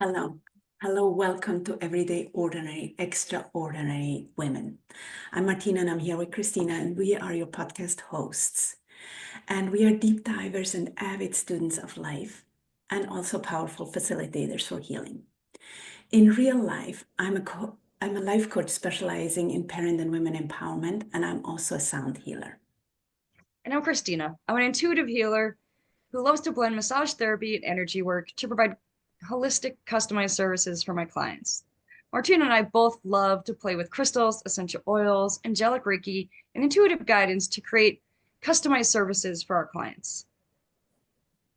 Hello. Hello, welcome to Everyday Ordinary, Extraordinary Women. I'm Martina and I'm here with Christina, and we are your podcast hosts. And we are deep divers and avid students of life and also powerful facilitators for healing. In real life, I'm a life coach specializing in parent and women empowerment, and I'm also a sound healer. And I'm Christina. I'm an intuitive healer who loves to blend massage therapy and energy work to provide holistic, customized services for my clients. Martina and I both love to play with crystals, essential oils, angelic Reiki, and intuitive guidance to create customized services for our clients.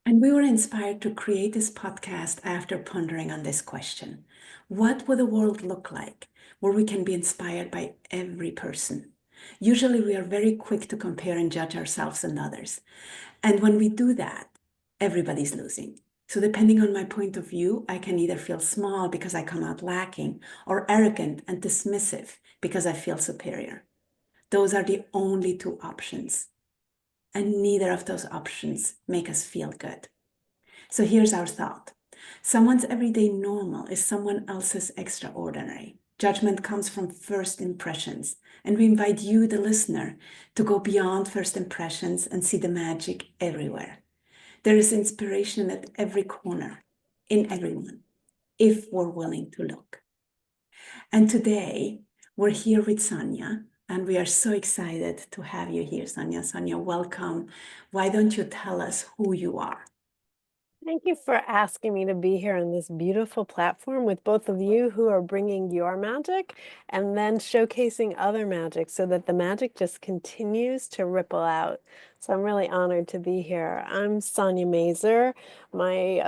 And we were inspired to create this podcast after pondering on this question. What would the world look like where we can be inspired by every person? Usually we are very quick to compare and judge ourselves and others. And when we do that, everybody's losing. So depending on my point of view, I can either feel small because I come out lacking, or arrogant and dismissive because I feel superior. Those are the only two options. And neither of those options make us feel good. So here's our thought. Someone's everyday normal is someone else's extraordinary. Judgment comes from first impressions, and we invite you, the listener, to go beyond first impressions and see the magic everywhere. There is inspiration at every corner, in everyone, if we're willing to look. And today, we're here with Sonya, and we are so excited to have you here, Sonya. Sonya, welcome. Why don't you tell us who you are? Thank you for asking me to be here on this beautiful platform with both of you who are bringing your magic and then showcasing other magic so that the magic just continues to ripple out. So I'm really honored to be here. I'm Sonya Mansur. My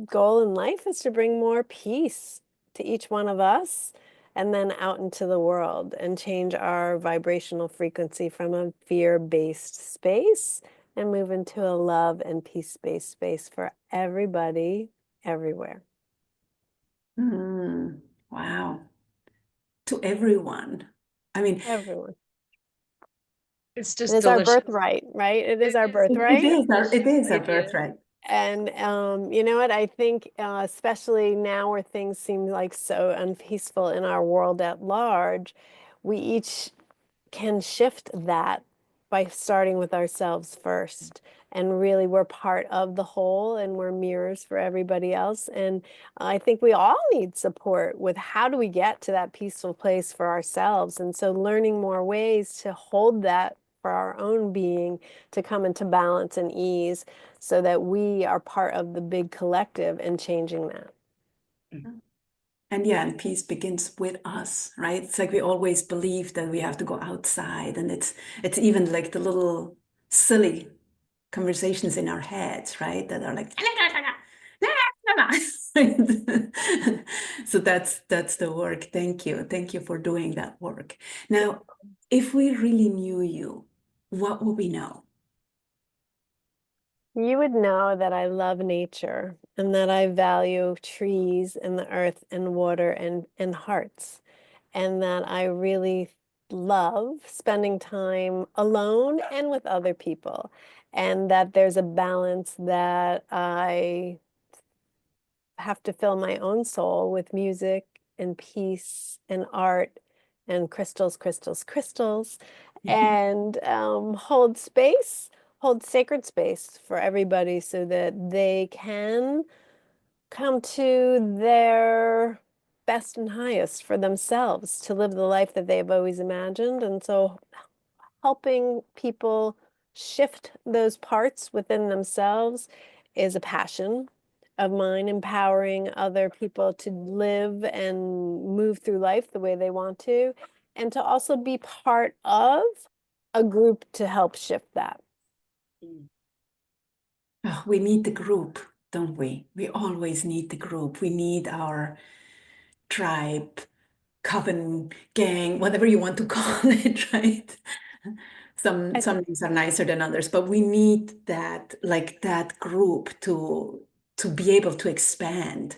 goal in life is to bring more peace to each one of us and then out into the world and change our vibrational frequency from a fear-based space and move into a love and peace-based space for everybody, everywhere. Wow. To everyone. I mean, everyone. It's It just is our delicious. birthright, right? It is our it birthright. is our birthright. And you know what? I think especially now where things seem like so unpeaceful in our world at large, we each can shift that by starting with ourselves first. And really, we're part of the whole and we're mirrors for everybody else. And I think we all need support with how do we get to that peaceful place for ourselves. And so learning more ways to hold that for our own being to come into balance and ease so that we are part of the big collective and changing that. And yeah, and peace begins with us, right? It's like we always believe that we have to go outside, and it's even like the little silly conversations in our heads, right? That are like so that's the work. Thank you. Thank you for doing that work. Now, if we really knew you, what would we know? You would know that I love nature and that I value trees and the earth and water and hearts, and that I really love spending time alone and with other people, and that there's a balance that I have to fill my own soul with music and peace and art and crystals, crystals, crystals, and hold space, hold sacred space for everybody so that they can come to their best and highest for themselves to live the life that they've always imagined. And so helping people shift those parts within themselves is a passion of mine, empowering other people to live and move through life the way they want to, and to also be part of a group to help shift that. Oh, we need the group, don't we? We always need the group. We need our tribe, coven, gang, whatever you want to call it, right? Some names are nicer than others, but we need that, like that group to be able to expand.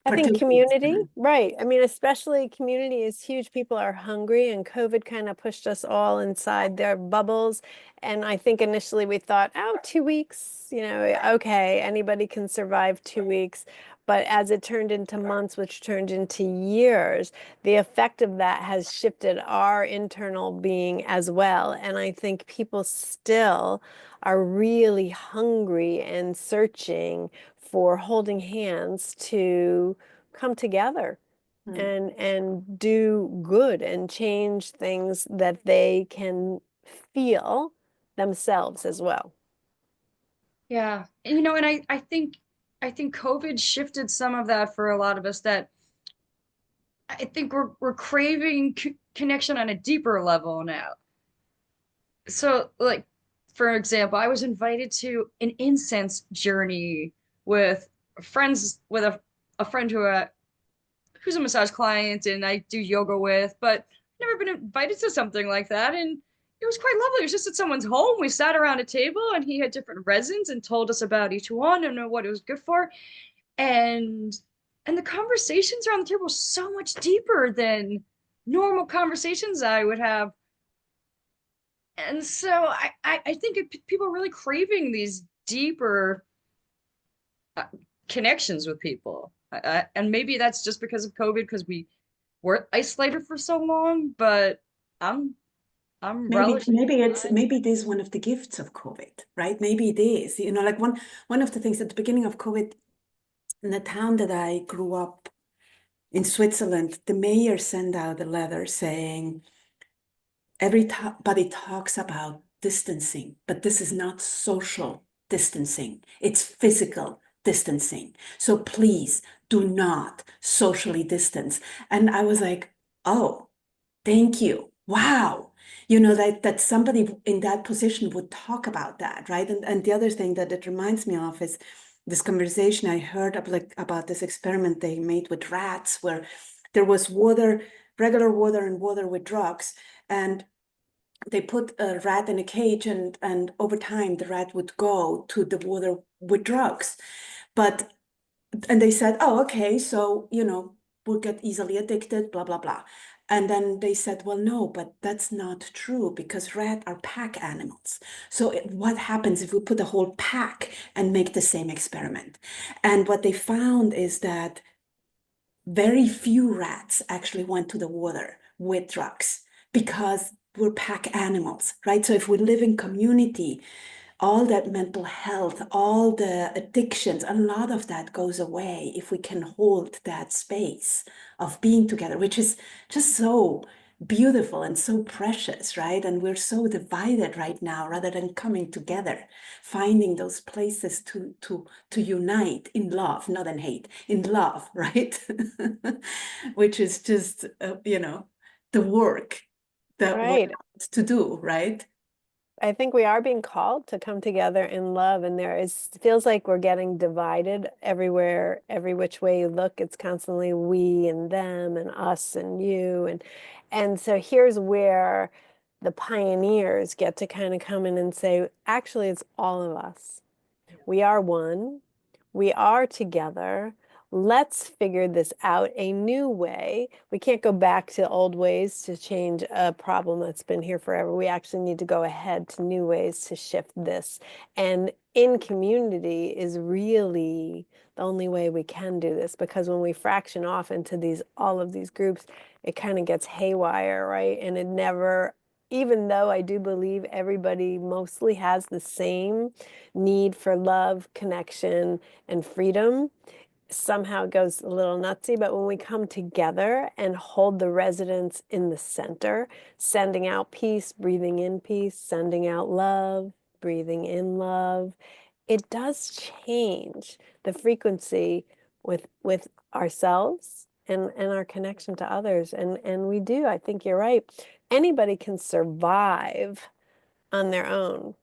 I think community, right. I mean, especially community is huge. People are hungry, and COVID kind of pushed us all inside their bubbles. And I think initially we thought, oh, 2 weeks, okay, anybody can survive 2 weeks. But as it turned into months, which turned into years, the effect of that has shifted our internal being as well. And I think people still are really hungry and searching for holding hands to come together and do good and change things that they can feel themselves as well. Yeah. And, and I think COVID shifted some of that for a lot of us, that I think we're craving connection on a deeper level now. So, like, for example, I was invited to an incense journey with a friend who's a massage client and I do yoga with, but I've never been invited to something like that. And it was quite lovely. It was just at someone's home. We sat around a table and he had different resins and told us about each one and what it was good for. And the conversations around the table were so much deeper than normal conversations I would have. And so I think people are really craving these deeper uh, connections with people. And maybe that's just because of COVID, because we were isolated for so long. But I'm I'm relishing the time. Maybe it is one of the gifts of COVID, right? Maybe it is. Like one of the things at the beginning of COVID, in the town that I grew up in Switzerland, the mayor sent out a letter saying everybody talks about distancing, but this is not social distancing. It's physical distancing. So please do not socially distance. And I was like, oh, thank you. Wow. That somebody in that position would talk about that, right? And the other thing that it reminds me of is this conversation I heard about this experiment they made with rats, where there was water, regular water and water with drugs. And they put a rat in a cage, and over time the rat would go to the water with drugs. And they said, oh, okay, so we'll get easily addicted, blah blah blah. And then they said, well, no, but that's not true, because rats are pack animals. So what happens if we put a whole pack and make the same experiment? And what they found is that very few rats actually went to the water with drugs, because we're pack animals, right? So if we live in community, all that mental health, all the addictions, a lot of that goes away if we can hold that space of being together, which is just so beautiful and so precious, right? And we're so divided right now, rather than coming together, finding those places to unite in love, not in hate, in love, right? Which is just the work that we're Right. to do, right? I think we are being called to come together in love, and feels like we're getting divided everywhere, every which way you look. It's constantly we and them and us and you. And so here's where the pioneers get to kind of come in and say, actually, it's all of us. We are one. We are together. Let's figure this out a new way. We can't go back to old ways to change a problem that's been here forever. We actually need to go ahead to new ways to shift this. And in community is really the only way we can do this, because when we fraction off into all of these groups, it kind of gets haywire, right? And it never, even though I do believe everybody mostly has the same need for love, connection, and freedom, somehow it goes a little nutsy. But when we come together and hold the resonance in the center, sending out peace, breathing in peace, sending out love, breathing in love, it does change the frequency with ourselves and our connection to others. And we do, I think you're right. Anybody can survive on their own.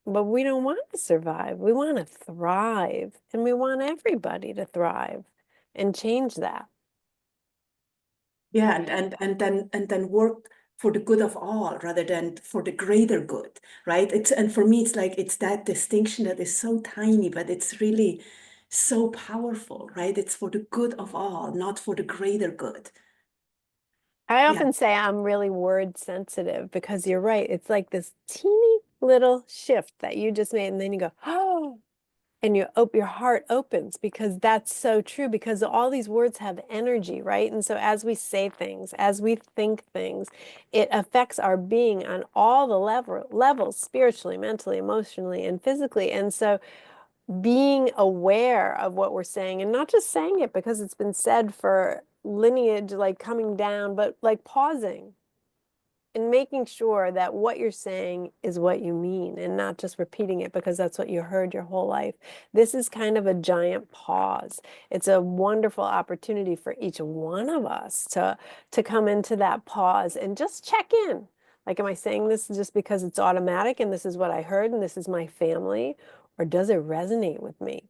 But we don't want to survive. We want to thrive, and we want everybody to thrive and change that. Yeah, and then work for the good of all rather than for the greater good, right? And for me, it's that distinction that is so tiny, but it's really so powerful, right? It's for the good of all, not for the greater good. I Yeah. often say I'm really word sensitive, because you're right. It's like this teeny little shift that you just made, and then you go, oh, and your heart opens, because that's so true, because all these words have energy, right? And so as we say things, as we think things, it affects our being on all the levels, spiritually, mentally, emotionally, and physically. And so being aware of what we're saying, and not just saying it because it's been said for lineage, like coming down, but like pausing and making sure that what you're saying is what you mean, and not just repeating it because that's what you heard your whole life. This is kind of a giant pause. It's a wonderful opportunity for each one of us to come into that pause and just check in. Like, am I saying this just because it's automatic and this is what I heard and this is my family? Or does it resonate with me?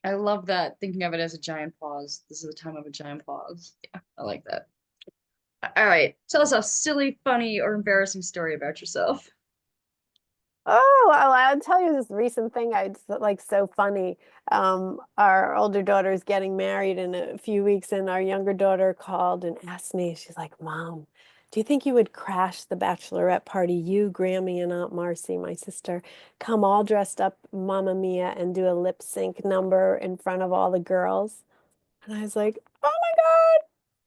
I love that, thinking of it as a giant pause. This is the time of a giant pause. Yeah, I like that. All right, tell us a silly, funny, or embarrassing story about yourself. Oh, well, I'll tell you this recent thing. Like, so funny. Our older daughter is getting married in a few weeks, and our younger daughter called and asked me, she's like, Mom, do you think you would crash the bachelorette party? You, Grammy, and Aunt Marcy, my sister, come all dressed up Mamma Mia and do a lip sync number in front of all the girls. And I was like, oh my God,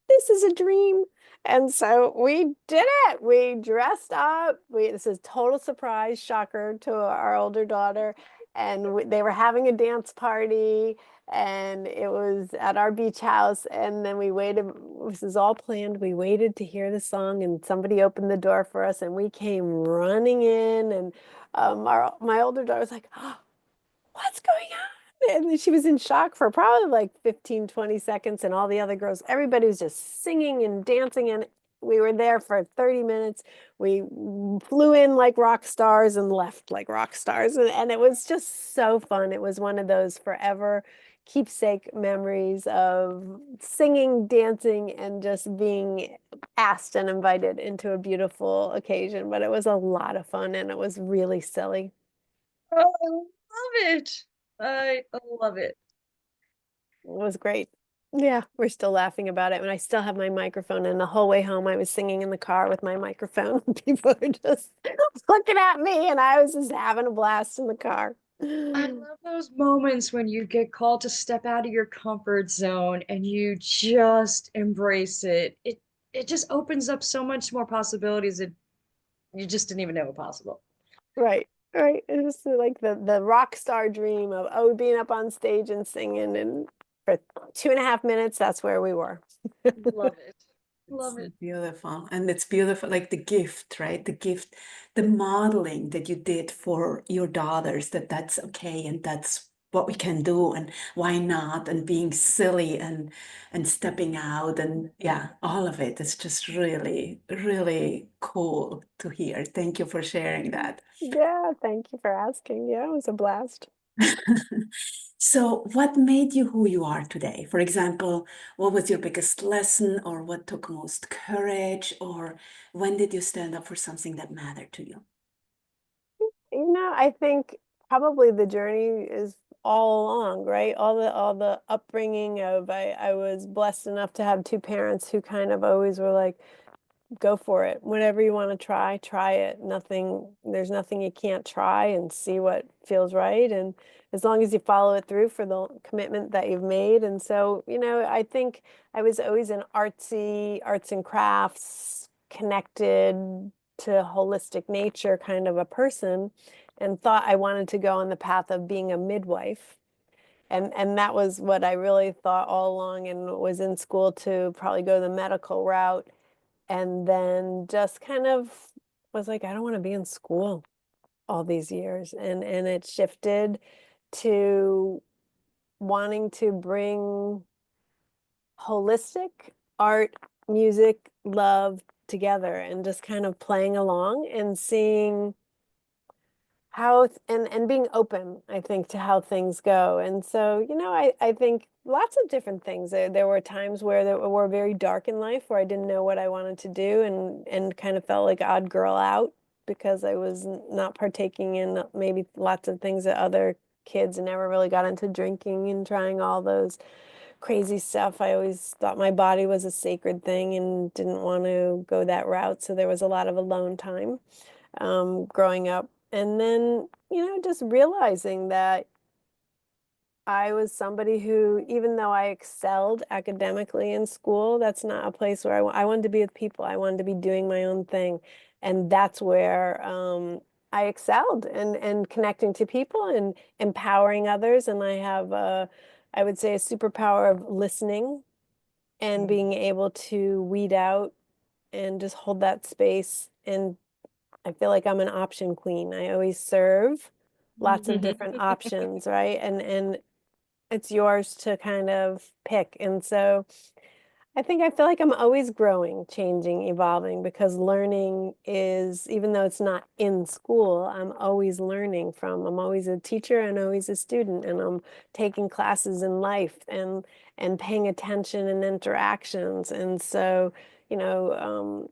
this is a dream. And so we did it. We dressed up. This is total surprise, shocker to our older daughter. And they were having a dance party, and it was at our beach house. And then we waited. This is all planned. We waited to hear the song, and somebody opened the door for us, and we came running in. And my older daughter was like, oh, what's going on? And she was in shock for probably like 15, 20 seconds. And all the other girls, everybody was just singing and dancing. And we were there for 30 minutes. We flew in like rock stars and left like rock stars. And it was just so fun. It was one of those forever keepsake memories of singing, dancing, and just being asked and invited into a beautiful occasion. But it was a lot of fun, and it was really silly. Oh, I love it. I love it. It was great. Yeah, we're still laughing about it. And I still have my microphone. And the whole way home, I was singing in the car with my microphone. People were just looking at me, and I was just having a blast in the car. I love those moments when you get called to step out of your comfort zone and you just embrace it. It just opens up so much more possibilities that you just didn't even know were possible. Right, right. It was like the rock star dream of, oh, being up on stage and singing. And for 2.5 minutes, that's where we were. Love it. It's Love it. beautiful. And it's beautiful, like the gift, right? The gift, the modeling that you did for your daughters, that that's okay and that's what we can do and why not, and being silly and stepping out, and yeah, all of it is just really, really cool to hear. Thank you for sharing that. Yeah, thank you for asking. Yeah, it was a blast. So, what made you who you are today? For example, what was your biggest lesson, or what took most courage, or when did you stand up for something that mattered to you? I think probably the journey is all along, right? All the upbringing of I was blessed enough to have two parents who kind of always were like, go for it. Whatever you want to try, try it. There's nothing you can't try, and see what feels right. And as long as you follow it through for the commitment that you've made. And so, I think I was always an arts and crafts, connected to holistic nature kind of a person, and thought I wanted to go on the path of being a midwife. And that was what I really thought all along, and was in school to probably go the medical route. And then just kind of was like, I don't want to be in school all these years. And it shifted to wanting to bring holistic art, music, love together, and just kind of playing along and seeing and being open, I think, to how things go. And so, I think lots of different things. There were times where there were very dark in life, where I didn't know what I wanted to do, and kind of felt like odd girl out because I was not partaking in maybe lots of things that other kids, and never really got into drinking and trying all those crazy stuff. I always thought my body was a sacred thing and didn't want to go that route. So there was a lot of alone time growing up. And then, just realizing that I was somebody who, even though I excelled academically in school, that's not a place where I wanted to be with people. I wanted to be doing my own thing. And that's where I excelled and connecting to people and empowering others. And I have, I would say, a superpower of listening and being able to weed out and just hold that space. And I feel like I'm an option queen. I always serve lots of different options, right? And it's yours to kind of pick. And so I feel like I'm always growing, changing, evolving because learning is, even though it's not in school, I'm always learning from. I'm always a teacher and always a student, and I'm taking classes in life and paying attention in interactions. And so, you know,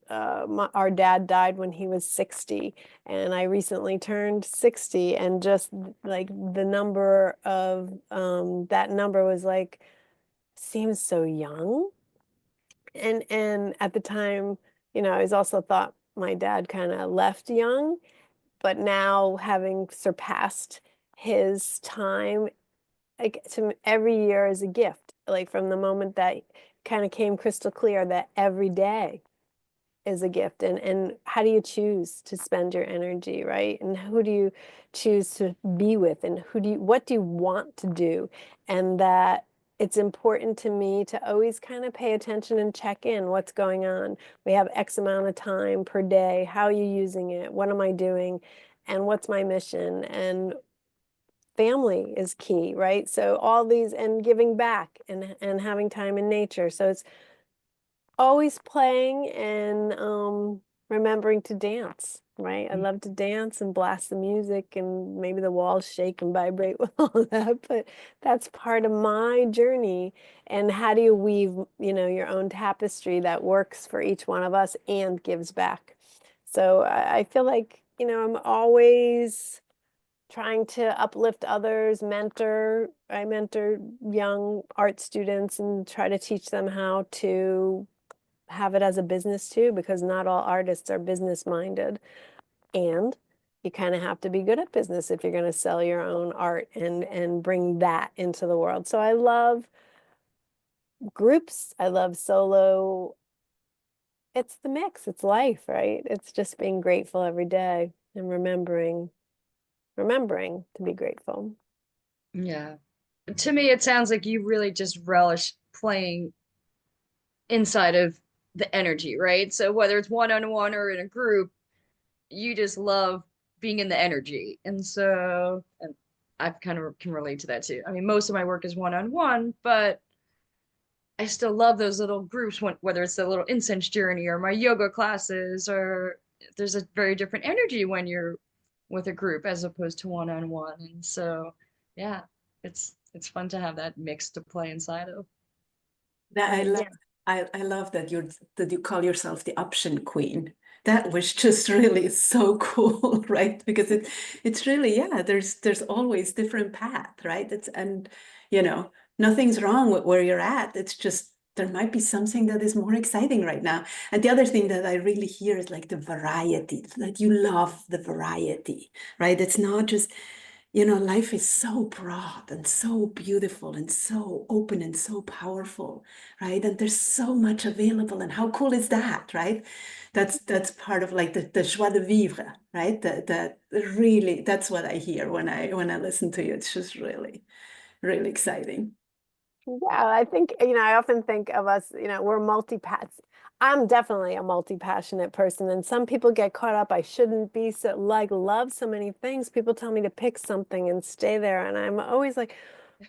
our dad died when he was 60, and I recently turned 60, and just like the number of that number was like, seems so young. And at the time, I was also thought my dad kind of left young, but now having surpassed his time, like every year is a gift. Like from the moment that kind of came crystal clear that every day is a gift, and how do you choose to spend your energy, right? And who do you choose to be with, and what do you want to do? And that it's important to me to always kind of pay attention and check in what's going on. We have X amount of time per day. How are you using it? What am I doing? And what's my mission? And family is key, right? So all these, and giving back and having time in nature. So it's always playing and remembering to dance, right? I love to dance and blast the music, and maybe the walls shake and vibrate with all of that, but that's part of my journey. And how do you weave, your own tapestry that works for each one of us and gives back? So I feel like, I'm always trying to uplift others, mentor. I mentor young art students and try to teach them how to have it as a business too, because not all artists are business minded. And you kind of have to be good at business if you're going to sell your own art and bring that into the world. So I love groups. I love solo. It's the mix. It's life, right? It's just being grateful every day and remembering to be grateful. Yeah. To me, it sounds like you really just relish playing inside of the energy, right? So whether it's one-on-one or in a group, you just love being in the energy. And I kind of can relate to that too. I mean, most of my work is one-on-one, but I still love those little groups, whether it's the little incense journey or my yoga classes, or there's a very different energy when you're with a group as opposed to one-on-one. And so, yeah, it's fun to have that mix to play inside of. That I love. Yeah. I love that you call yourself the option queen. That was just really so cool, right? Because it's really, yeah, there's always different path, right? It's and you know, nothing's wrong with where you're at. It's just there might be something that is more exciting right now. And the other thing that I really hear is like the variety, that you love the variety, right? It's not just, life is so broad and so beautiful and so open and so powerful, right? And there's so much available. And how cool is that, right? That's part of like the joie de vivre, right? That really, that's what I hear when I listen to you. It's just really, really exciting. Yeah, I think, I often think of us, we're I'm definitely a multi-passionate person, and some people get caught up. I shouldn't be so like love so many things. People tell me to pick something and stay there, and I'm always like,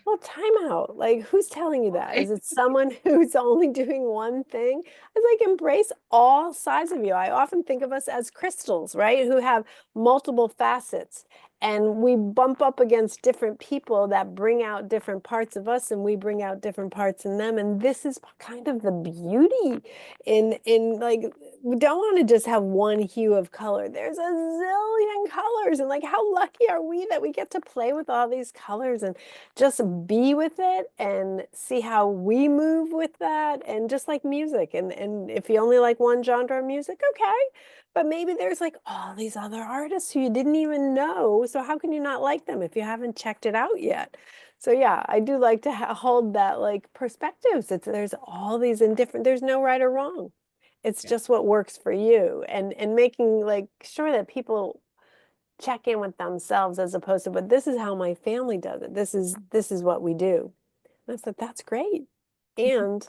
well, time out. Like, who's telling you that? Why? Is it someone who's only doing one thing? It's like embrace all sides of you. I often think of us as crystals, right? Who have multiple facets. And we bump up against different people that bring out different parts of us, and we bring out different parts in them. And this is kind of the beauty in like, we don't want to just have one hue of color. There's a zillion colors, and like, how lucky are we that we get to play with all these colors and just be with it and see how we move with that. And just like music, and if you only like one genre of music, okay. But maybe there's like all these other artists who you didn't even know. So how can you not like them if you haven't checked it out yet? So yeah, I do like to hold that like perspectives. There's all these in different, there's no right or wrong. It's Yeah. just what works for you, and making like sure that people check in with themselves as opposed to, but this is how my family does it. This is what we do. And I said, that's great. And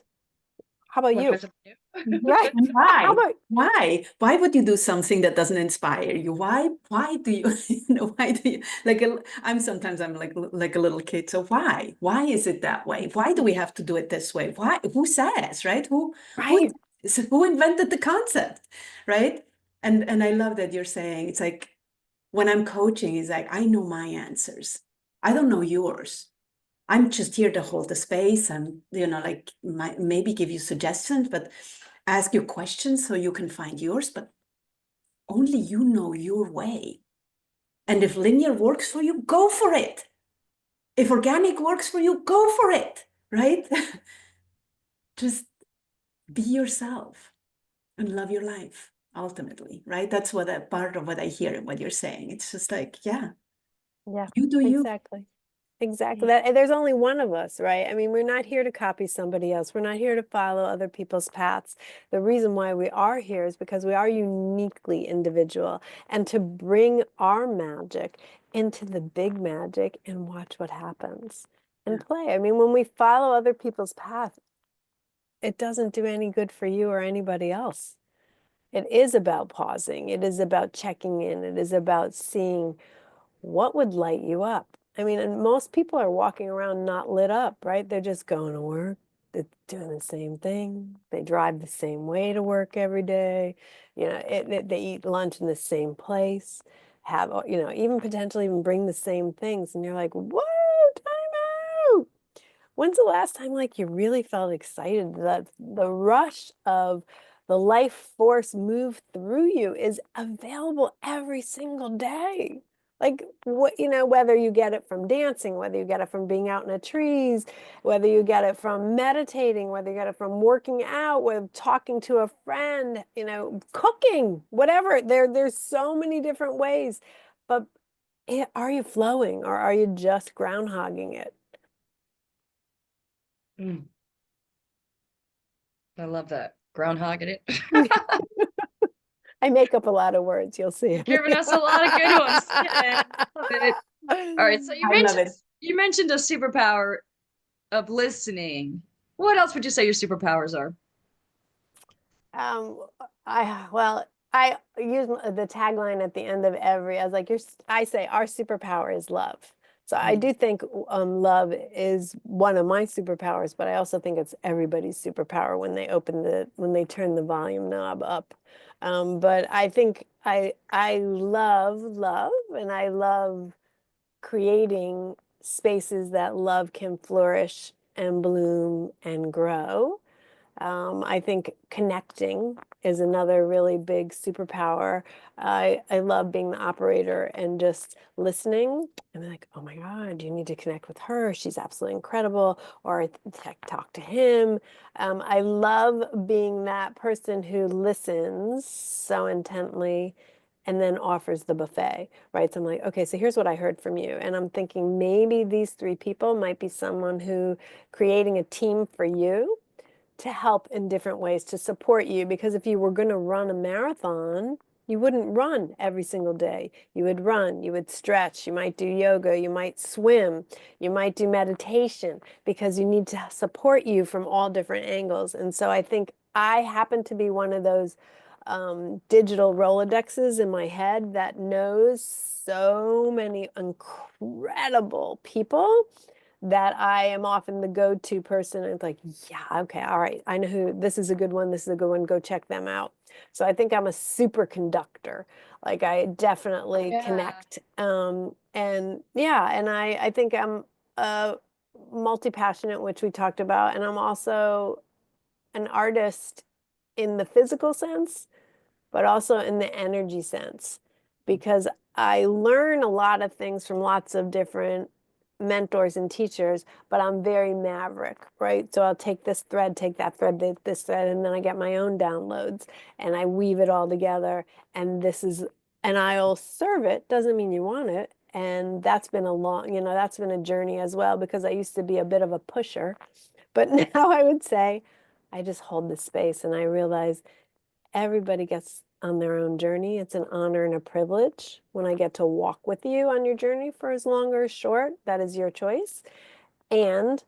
how about What you? drives it for you? Right. And How why? about Why would you do something that doesn't inspire you? Why do you, why do you, like, sometimes I'm like a little kid. So why? Why is it that way? Why do we have to do it this way? Why? Who says, right? Who, right? so who invented the concept, right? And I love that you're saying, it's like, when I'm coaching, it's like, I know my answers. I don't know yours. I'm just here to hold the space and, like, maybe give you suggestions, but ask you questions so you can find yours, but only you know your way. And if linear works for you, go for it. If organic works for you, go for it, right? Just be yourself and love your life ultimately, right? That's what a part of what I hear in what you're saying. It's just like, yeah, Yeah, you do you. exactly. Exactly. That there's only one of us, right? I mean, we're not here to copy somebody else. We're not here to follow other people's paths. The reason why we are here is because we are uniquely individual, and to bring our magic into the big magic and watch what happens Yeah. and play. I mean, when we follow other people's path, it doesn't do any good for you or anybody else. It is about pausing. It is about checking in. It is about seeing what would light you up? I mean, and most people are walking around not lit up, right? They're just going to work. They're doing the same thing. They drive the same way to work every day. They eat lunch in the same place, have, even potentially even bring the same things. And you're like, whoa, time out. When's the last time like you really felt excited that the rush of the life force move through you is available every single day? Like what, whether you get it from dancing, whether you get it from being out in the trees, whether you get it from meditating, whether you get it from working out, with talking to a friend, cooking, whatever. There's so many different ways. But are you flowing, or are you just groundhogging it? Mm, I love that. Groundhog it. I make up a lot of words, you'll see. You've given us a lot of good ones today. Love it. All right, so you I love mentioned it. you mentioned a superpower of listening. What else would you say your superpowers are? Um, I use the tagline at the end of every, I was like, I say our superpower is love. So I Mm. do think love is one of my superpowers, but I also think it's everybody's superpower when when they turn the volume knob up. But I think I love love, and I love creating spaces that love can flourish and bloom and grow. I think connecting is another really big superpower. I love being the operator and just listening and be like, oh my God, you need to connect with her. She's absolutely incredible. Or talk to him. I love being that person who listens so intently and then offers the buffet, right? So I'm like, okay, so here's what I heard from you. And I'm thinking maybe these three people might be someone who creating a team for you to help in different ways to support you. Because if you were going to run a marathon, you wouldn't run every single day. You would run, you would stretch, you might do yoga, you might swim, you might do meditation, because you need to support you from all different angles. And so I think I happen to be one of those digital Rolodexes in my head that knows so many incredible people that I am often the go-to person. And it's like, yeah, okay, all right, I know who, this is a good one, this is a good one, go check them out. So I think I'm a superconductor. Like I definitely Yeah. connect. And yeah, and I think I'm multi-passionate, which we talked about, and I'm also an artist in the physical sense, but also in the energy sense, because I learn a lot of things from lots of different mentors and teachers, but I'm very maverick, right? So I'll take this thread, take that thread, this thread, and then I get my own downloads and I weave it all together. And and I'll serve it. Doesn't mean you want it. And that's been that's been a journey as well, because I used to be a bit of a pusher, but now I would say I just hold the space and I realize everybody gets on their own journey. It's an honor and a privilege when I get to walk with you on your journey for as long or as short. That is your choice. And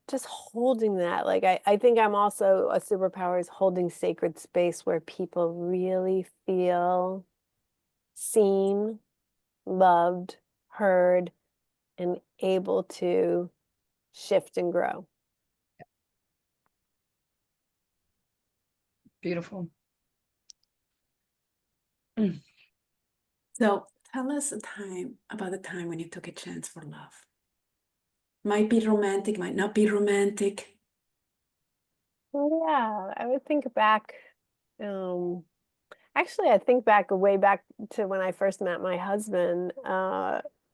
just holding that, like I think I'm also a superpower is holding sacred space where people really feel seen, loved, heard, and able to shift and grow. Beautiful. So tell us about a time when you took a chance for love. Might be romantic, might not be romantic. Well, yeah, I would think back. Actually, I think back way back to when I first met my husband.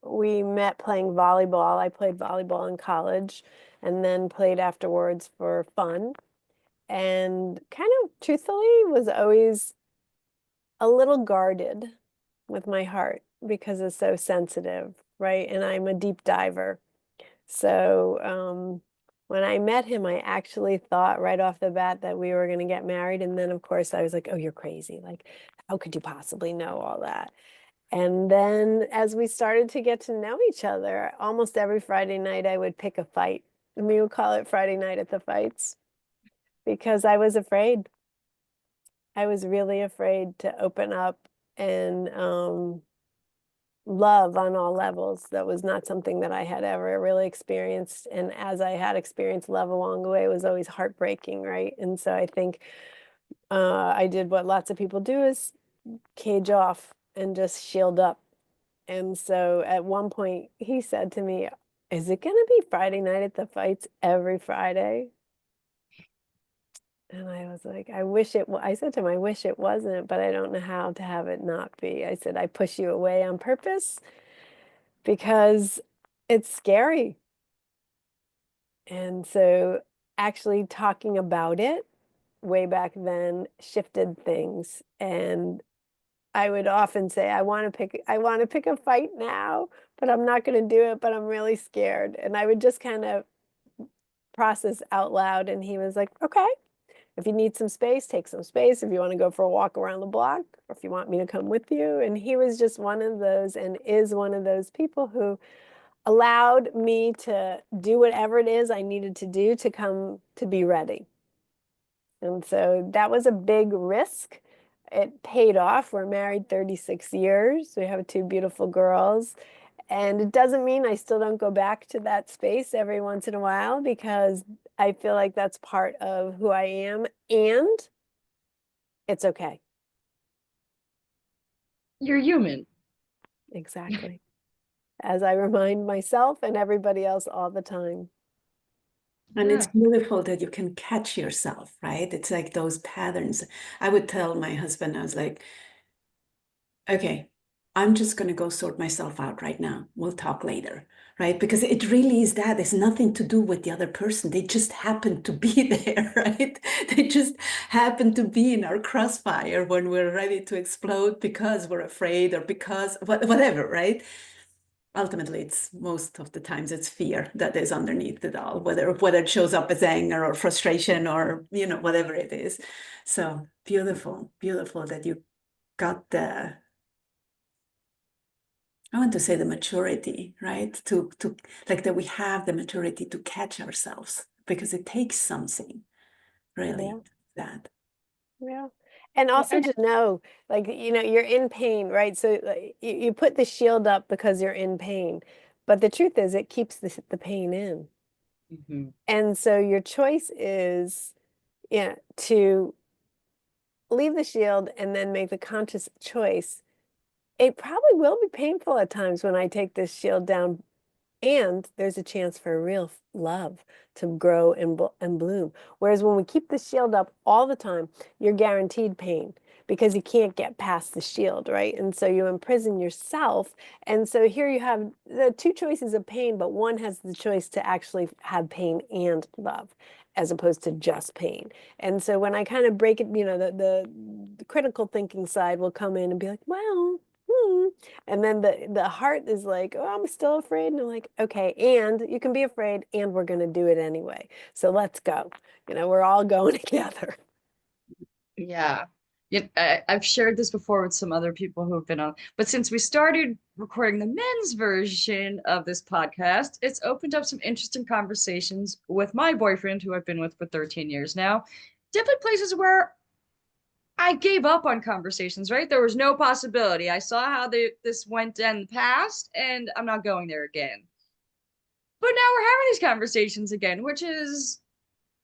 We met playing volleyball. I played volleyball in college and then played afterwards for fun. And kind of truthfully was always a little guarded with my heart because it's so sensitive, right? And I'm a deep diver. So when I met him, I actually thought right off the bat that we were going to get married. And then, of course, I was like, oh, you're crazy. Like, how could you possibly know all that? And then as we started to get to know each other, almost every Friday night, I would pick a fight. And we would call it Friday night at the fights because I was afraid. I was really afraid to open up and love on all levels. That was not something that I had ever really experienced. And as I had experienced love along the way, it was always heartbreaking, right? And so I think I did what lots of people do is cage off and just shield up. And so at one point he said to me, is it going to be Friday night at the fights every Friday? And I was like, I said to him, I wish it wasn't, but I don't know how to have it not be. I said, I push you away on purpose because it's scary. And so actually talking about it way back then shifted things. And I would often say, I want to pick a fight now, but I'm not going to do it, but I'm really scared. And I would just kind of process out loud. And he was like, okay, if you need some space, take some space. If you want to go for a walk around the block, or if you want me to come with you. And he was just one of those and is one of those people who allowed me to do whatever it is I needed to do to come to be ready. And so that was a big risk. It paid off. We're married 36 years. We have two beautiful girls. And it doesn't mean I still don't go back to that space every once in a while because I feel like that's part of who I am. And it's okay. You're human. Exactly. As I remind myself and everybody else all the time. And it's Yeah. beautiful that you can catch yourself, right? It's like those patterns. I would tell my husband, I was like, okay, I'm just going to go sort myself out right now. We'll talk later, right? Because it really is that. It's nothing to do with the other person. They just happen to be there, right? They just happen to be in our crossfire when we're ready to explode because we're afraid or because whatever, right? Ultimately, it's most of the times it's fear that is underneath it all, whether it shows up as anger or frustration or whatever it is. So beautiful, beautiful that you got I want to say the maturity, right? To like that we have the maturity to catch ourselves because it takes something really Yeah. that. Yeah. And Well, also to know, like, you're in pain, right? So like, you put the shield up because you're in pain. But the truth is, it keeps the pain in. mhm. And so your choice is, yeah, to leave the shield and then make the conscious choice, it probably will be painful at times when I take this shield down, and there's a chance for real love to grow and bloom. Whereas when we keep the shield up all the time, you're guaranteed pain because you can't get past the shield, right? And so you imprison yourself. And so here you have the two choices of pain, but one has the choice to actually have pain and love, as opposed to just pain. And so when I kind of break it, the critical thinking side will come in and be like, well, and then the heart is like, oh, I'm still afraid. And I'm like, okay, and you can be afraid, and we're going to do it anyway. So let's go. We're all going together. Yeah. I've shared this before with some other people who have been on, but since we started recording the men's version of this podcast, it's opened up some interesting conversations with my boyfriend, who I've been with for 13 years now. Definitely places where I gave up on conversations, right? There was no possibility. I saw how this went in the past, and I'm not going there again. But now we're having these conversations again, which is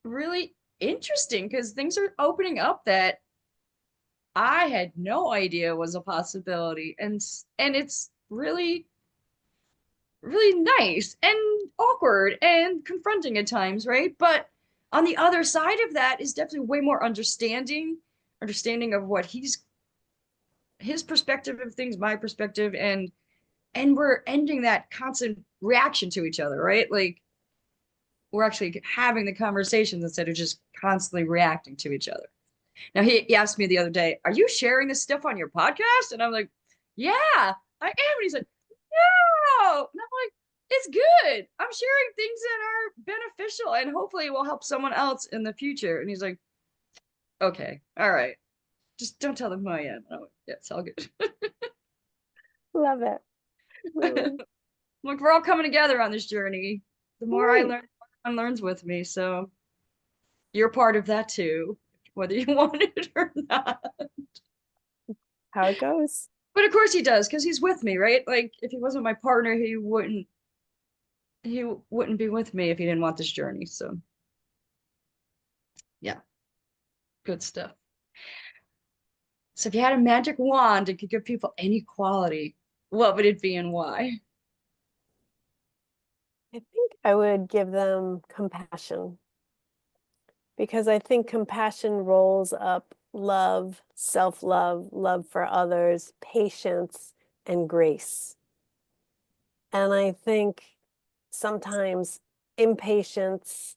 really interesting because things are opening up that I had no idea was a possibility. And it's really, really nice and awkward and confronting at times, right? But on the other side of that is definitely way more understanding of what his perspective of things, my perspective, and we're ending that constant reaction to each other, right? Like we're actually having the conversations instead of just constantly reacting to each other. Now he asked me the other day, "Are you sharing this stuff on your podcast?" And I'm like, "Yeah, I am." And he's like, "No." And I'm like, "It's good. I'm sharing things that are beneficial and hopefully will help someone else in the future." And he's like, "Okay, all right. Just don't tell them who I am." And I'm like, "Yeah, it's all good." Love it. Look, we're all coming together on this journey. The more I Right. learn, one learns with me. So you're part of that too, whether you want it or not. How it goes. But of course he does, because he's with me, right? Like if he wasn't my partner, he wouldn't be with me if he didn't want this journey. So yeah, good stuff. So if you had a magic wand and could give people any quality, what would it be and why? I think I would give them compassion, because I think compassion rolls up love, self-love, love for others, patience, and grace. And I think sometimes impatience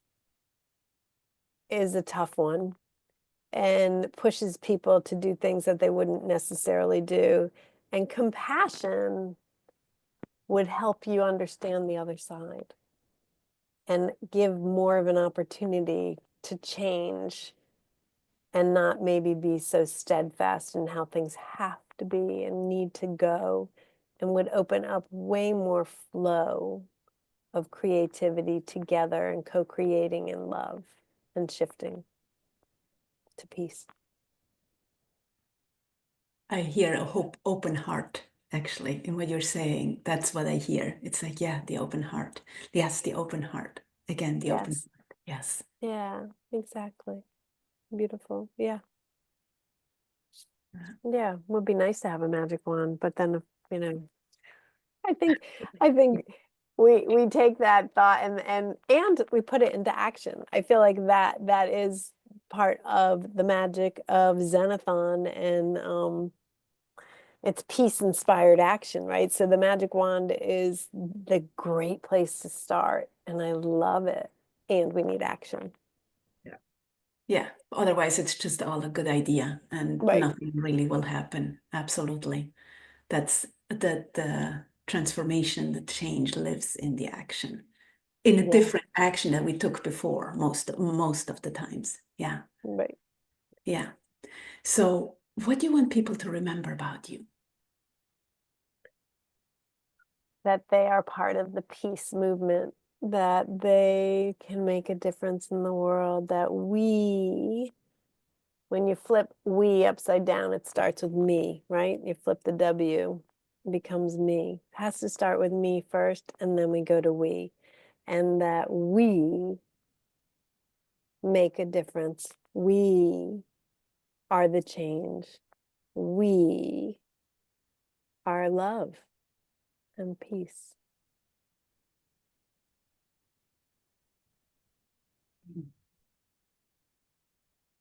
is a tough one and pushes people to do things that they wouldn't necessarily do. And compassion would help you understand the other side and give more of an opportunity to change and not maybe be so steadfast in how things have to be and need to go, and would open up way more flow of creativity together and co-creating in love and shifting to peace. I hear a hope, open heart, actually, in what you're saying. That's what I hear. It's like, yeah, the open heart. Yes, the open heart. Again, the open Yes. heart. Yes. Yeah, exactly. Beautiful. Yeah. Yeah, would be nice to have a magic wand, but then, you know, I think I think we take that thought and we put it into action. I feel like that is part of the magic of Zenathon, and it's peace inspired action, right? So the magic wand is the great place to start, and I love it. And we need action. Yeah. Yeah. Otherwise, it's just all a good idea and Right. nothing really will happen. Absolutely. That's the transformation, the change lives in the action, in a Yeah. different action that we took before, most of the times. Yeah. Right. Yeah. So what do you want people to remember about you? That they are part of the peace movement, that they can make a difference in the world, that when you flip we upside down, it starts with me, right? You flip the W, it becomes me. It has to start with me first, and then we go to we. And that we make a difference. We are the change. We are love and peace.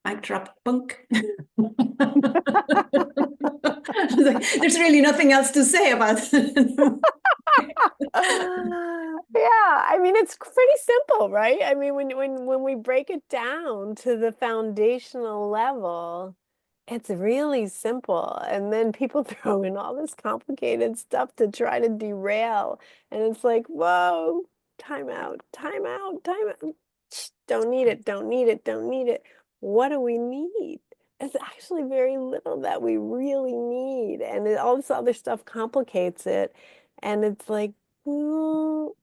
Mic drop, bunk. There's really nothing else to say about it. Yeah, I mean it's pretty simple, right? I mean when we break it down to the foundational level, it's really simple. And then people throw in all this complicated stuff to try to derail. And it's like, whoa, time out, time out, time out. Don't need it, don't need it, don't need it. What do we need? It's actually very little that we really need. And all this other stuff complicates it. And it's like, no,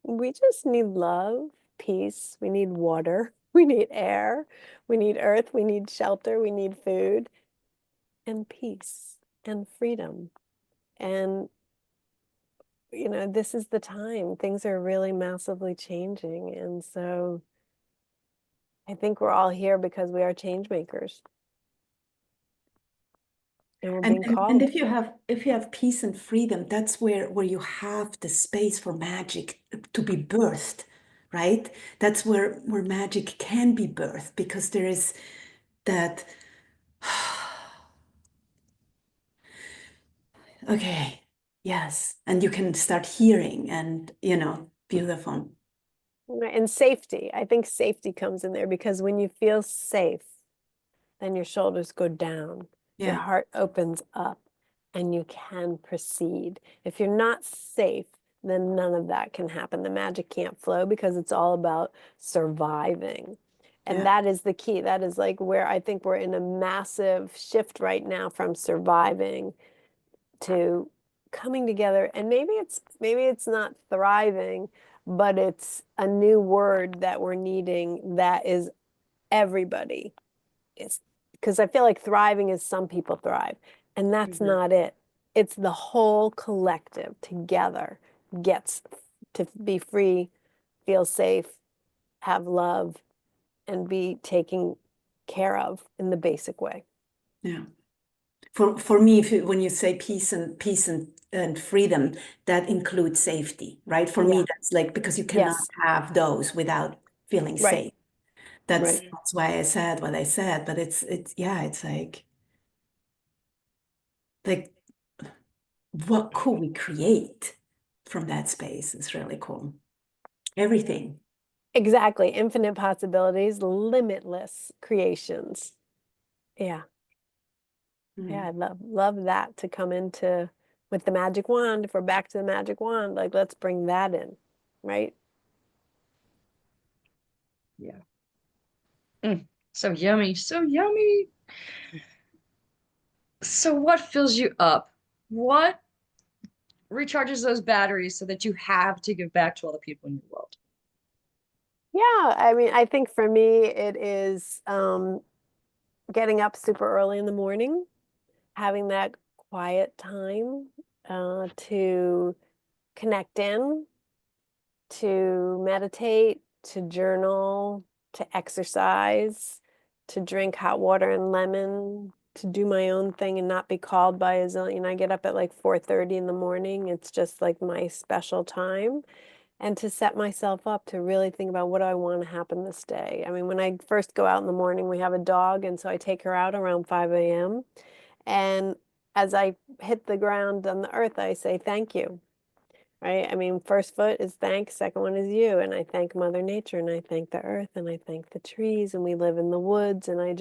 we just need love, peace, we need water, we need air, we need earth, we need shelter, we need food, and peace and freedom. And, this is the time. Things are really massively changing. And so I think we're all here because we are change makers. And we're being And called. if you have peace and freedom, that's where you have the space for magic to be birthed, right? That's where magic can be birthed because there is that. Okay, yes, and you can start hearing, and beautiful. And safety. I think safety comes in there because when you feel safe, then your shoulders go down, your Yeah, heart opens up, and you can proceed. If you're not safe, then none of that can happen. The magic can't flow because it's all about surviving. And yeah, that is the key. That is like where I think we're in a massive shift right now from surviving to coming together. And maybe it's not thriving, but it's a new word that we're needing that is everybody is, because I feel like thriving is some people thrive, and that's Mhm. not it. It's the whole collective together gets to be free, feel safe, have love, and be taken care of in the basic way. yeah. For me, when you say peace and freedom, that includes safety, right? For me, Yeah. that's like because you cannot Yes. have those without feeling Right. safe. That's Right. Mhm. that's why I said what I said. But it's yeah, it's like what could we create from that space? It's really cool. Everything. Exactly. Infinite possibilities, limitless creations. Yeah. Yeah, Mm. I'd love that to come into with the magic wand. If we're back to the magic wand, like let's bring that in, right? Yeah. So yummy, so yummy. So what fills you up? What recharges those batteries so that you have to give back to all the people in your world? Yeah, I mean, I think for me it is getting up super early in the morning, having that quiet time to connect in, to meditate, to journal, to exercise, to drink hot water and lemon, to do my own thing and not be called by a zillion. I get up at like 4:30 in the morning. It's just like my special time. And to set myself up to really think about what do I want to happen this day. I mean, when I first go out in the morning, we have a dog, and so I take her out around 5 a.m. And as I hit the ground on the earth, I say thank you. Right? I mean, first foot is thanks, second one is you. And I thank Mother Nature and I thank the earth and I thank the trees and we live in the woods. And I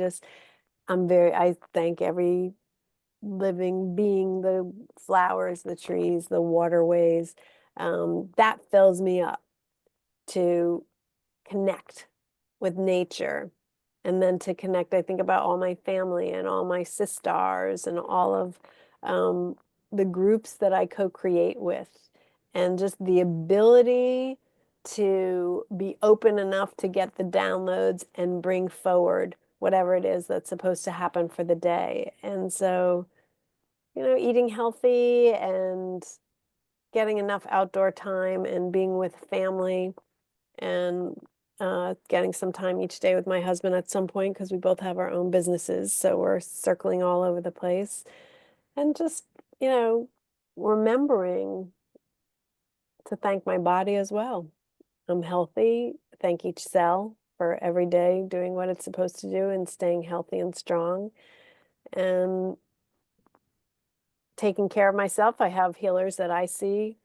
thank every living being, the flowers, the trees, the waterways. That fills me up to connect with nature. And then to connect, I think about all my family and all my sisters and all of um, the groups that I co-create with. And just the ability to be open enough to get the downloads and bring forward whatever it is that's supposed to happen for the day. And so, eating healthy and getting enough outdoor time and being with family and getting some time each day with my husband at some point because we both have our own businesses. So we're circling all over the place and just, remembering to thank my body as well. I'm healthy. Thank each cell for every day doing what it's supposed to do and staying healthy and strong and taking care of myself. I have healers that I see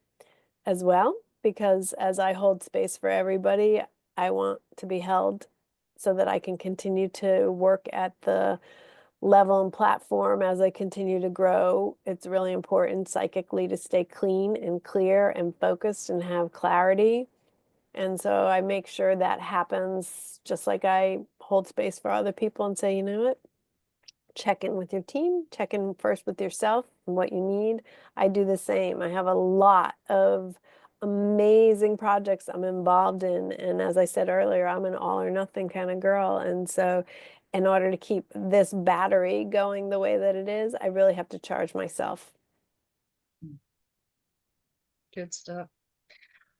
as well because as I hold space for everybody, I want to be held so that I can continue to work at the level and platform as I continue to grow. It's really important psychically to stay clean and clear and focused and have clarity. And so I make sure that happens just like I hold space for other people and say, you know what? Check in with your team, check in first with yourself and what you need. I do the same. I have a lot of amazing projects I'm involved in. And as I said earlier, I'm an all or nothing kind of girl. And so in order to keep this battery going the way that it is, I really have to charge myself. Good stuff.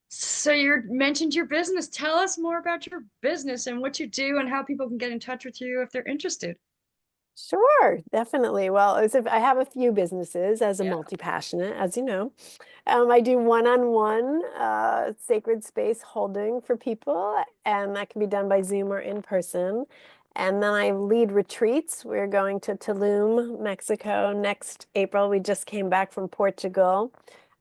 So you mentioned your business. Tell us more about your business and what you do and how people can get in touch with you if they're interested. Sure, definitely. Well, as if I have a few businesses as a Yeah. multi-passionate, as you know. I do one-on-one sacred space holding for people, and that can be done by Zoom or in person. And then I lead retreats. We're going to Tulum, Mexico next April. We just came back from Portugal.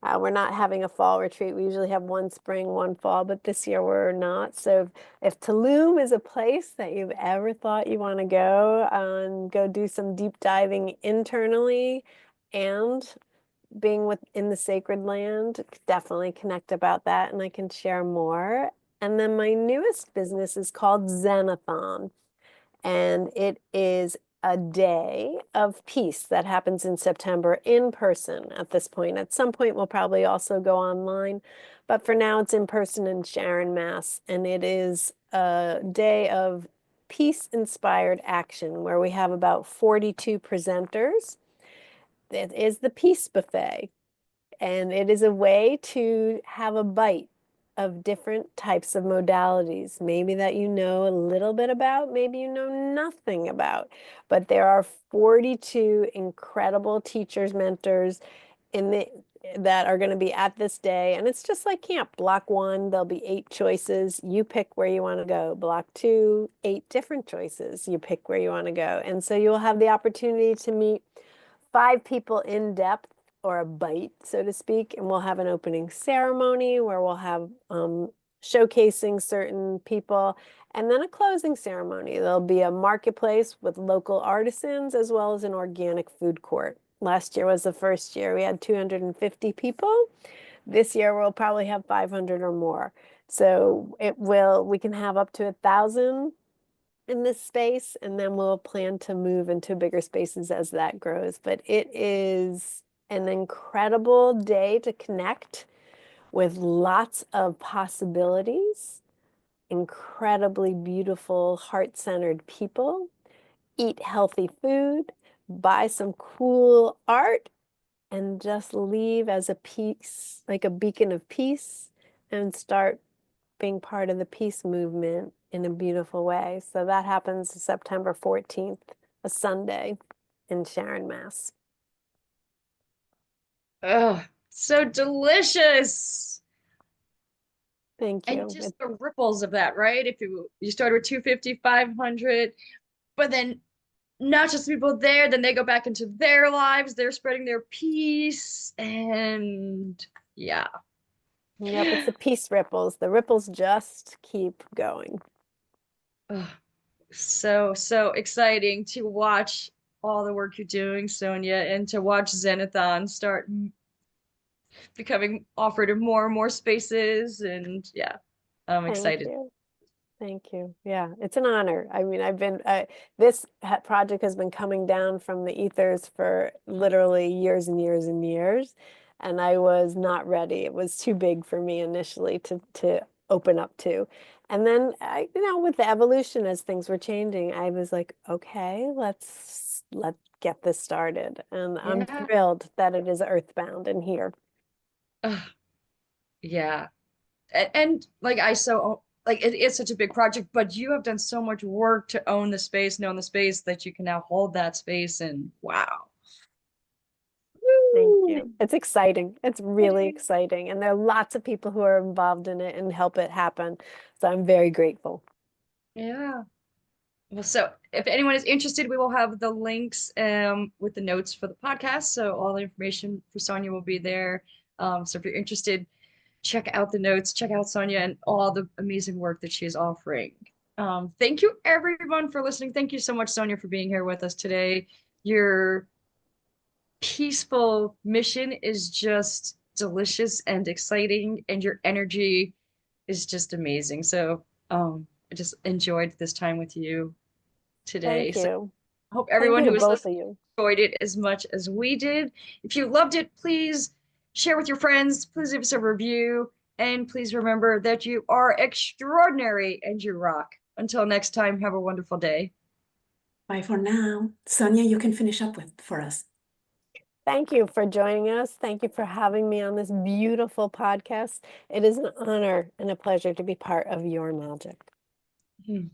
We're not having a fall retreat. We usually have one spring, one fall, but this year we're not. So if Tulum is a place that you've ever thought you want to go and go do some deep diving internally and being within the sacred land, definitely connect about that and I can share more. And then my newest business is called Zenathon, and it is a day of peace that happens in September in person at this point. At some point, we'll probably also go online, but for now, it's in person in Sharon, Mass. And it is a day of peace-inspired action where we have about 42 presenters. It is the Peace Buffet. And it is a way to have a bite of different types of modalities, maybe that you know a little bit about, maybe you know nothing about. But there are 42 incredible teachers, mentors in the that are going to be at this day. And it's just like camp. Block one, there'll be 8 choices. You pick where you want to go. Block two, 8 different choices. You pick where you want to go. And so you'll have the opportunity to meet 5 people in depth or a bite, so to speak, and we'll have an opening ceremony where we'll have showcasing certain people, and then a closing ceremony. There'll be a marketplace with local artisans as well as an organic food court. Last year was the first year. We had 250 people. This year we'll probably have 500 or more. So we can have up to 1,000 in this space, and then we'll plan to move into bigger spaces as that grows. But it is an incredible day to connect with lots of possibilities, incredibly beautiful, heart-centered people, eat healthy food, buy some cool art, and just leave as a piece, like a beacon of peace, and start being part of the peace movement in a beautiful way. So that happens September 14th, a Sunday in Sharon, Mass. Oh, so delicious. Thank And you. just the ripples of that, right? If you start with 250, 500, but then not just people there, then they go back into their lives, they're spreading their peace, and yeah. Yep, it's the peace ripples. The ripples just keep going. Oh, so exciting to watch all the work you're doing, Sonya, and to watch Zenathon start becoming offered in more and more spaces. And yeah, I'm Thank excited. you. Thank you. Yeah, it's an honor. I mean, this project has been coming down from the ethers for literally years and years and years, and I was not ready. It was too big for me initially to open up to. And then with the evolution as things were changing, I was like, okay, let's get this started. And I'm Yeah. thrilled that it is earthbound and here. Ugh, yeah. And like I so like it is such a big project, but you have done so much work to own the space, know the space that you can now hold that space and wow. Thank Woo! you. It's exciting. It's really exciting. And there are lots of people who are involved in it and help it happen. So I'm very grateful. Yeah. Well, so if anyone is interested, we will have the links with the notes for the podcast. So all the information for Sonya will be there. So if you're interested, check out the notes, check out Sonya and all the amazing work that she is offering. Thank you everyone for listening. Thank you so much, Sonya, for being here with us today. Your peaceful mission is just delicious and exciting, and your energy is just amazing. So I just enjoyed this time with you today. Thank So you. I hope Thank everyone you to who is both of listening you. enjoyed it as much as we did. If you loved it, please share with your friends. Please leave us a review. And please remember that you are extraordinary and you rock. Until next time, have a wonderful day. Bye for now. Sonya, you can finish up with for us. Thank you for joining us. Thank you for having me on this beautiful podcast. It is an honor and a pleasure to be part of your magic. Hmm.